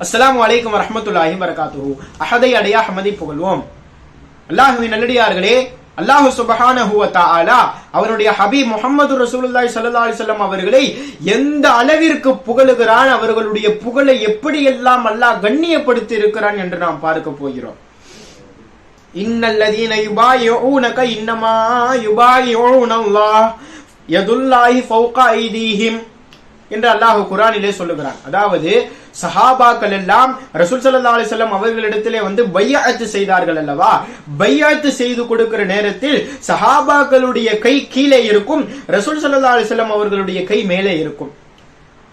அஸ்ஸலாமு அலைக்கும் வரஹ்மத்துல்லாஹி வபரகாத்துஹு. அஹதை அடைய அஹ்மதை புகழ்வோம். அல்லாஹ்வின் நல்லடியார்களே, அல்லாஹ் சுப்ஹானஹு வ தஆலா அவருடைய ஹபீப் முஹம்மது ரசூலுல்லாஹி ஸல்லல்லாஹு அலைஹி வஸல்லம் அவர்களை எந்த அளவிற்கு புகழுகிறான், அவர்களுடைய புகழை எப்படியெல்லாம் அல்லாஹ் கண்ணியப்படுத்தி இருக்கிறான் என்று நாம் பார்க்க போகிறோம். இன்னல்லதீன யுபாயிஊனக இன்னமா யுபாயிஊனல்லாஹ் யதுல்லாஹி ஃபௌக ஐதீஹிம் என்று அல்லாஹ் குர்ஆனிலே சொல்லுகிறான். அதாவது சஹாபாக்கள் எல்லாம் ரசூல் ஸல்லல்லாஹு அலைஹி வஸல்லம் அவர்களிடத்திலே பைஅத் செய்தார்கள் அல்லவா, பைஅத் செய்து கொடுக்கிற நேரத்தில் சஹாபாக்களுடைய கை கீழே இருக்கும், ரசூல் ஸல்லல்லாஹு அலைஹி வஸல்லம் அவர்களுடைய கை மேலே இருக்கும்.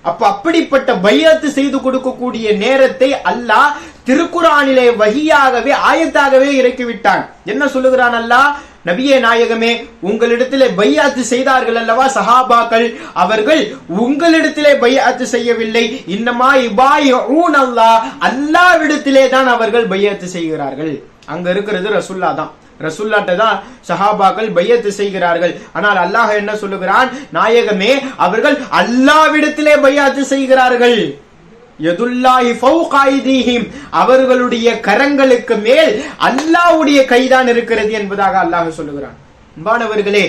அப்படிப்பட்ட பைஅத் செய்து கொடுக்கக்கூடிய நேரத்தை அல்லாஹ் திருக்குர்ஆனிலே வஹியாகவே ஆயத்தாகவே இறக்கிவிட்டான். என்ன சொல்லுகிறான் அல்லாஹ்? நபியே நாயகமே, உங்களிடத்திலே பைஅத் செய்தார்கள் அல்லவா சஹாபாக்கள், அவர்கள் உங்களிடத்திலே பைஅத் செய்யவில்லை, இன்னமா யுபாயிஊனல்லாஹ், அல்லாஹ்விடத்திலே தான் அவர்கள் பைஅத் செய்கிறார்கள். அங்க இருக்கிறது ரசூல்லா தான், ரசூல்லாட்ட தான் சஹாபாக்கள் பைஅத் செய்கிறார்கள். ஆனால் அல்லாஹ் என்ன சொல்லுகிறான்? நாயகமே, அவர்கள் அல்லாஹ்விடத்திலே பைஅத் செய்கிறார்கள். யதுல்லாஹி ஃபௌக ஐதீஹிம், அவர்களுடைய கரங்களுக்கு மேல் அல்லாஹ்வுடைய கைதான் இருக்கிறது என்பதாக அல்லாஹ் சொல்லுகிறான். அன்பானவர்களே,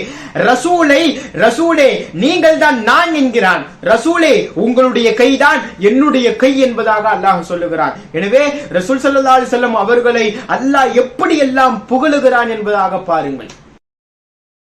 ரசூலே நீங்கள் தான் நான் என்கிறான். ரசூலே, உங்களுடைய கைதான் என்னுடைய கை என்பதாக அல்லாஹ் சொல்லுகிறான். எனவே ரசூல் ஸல்லல்லாஹு அலைஹி வஸல்லம் அவர்களை அல்லாஹ் எப்படி எல்லாம் புகழுகிறான் என்பதாக பாருங்கள்.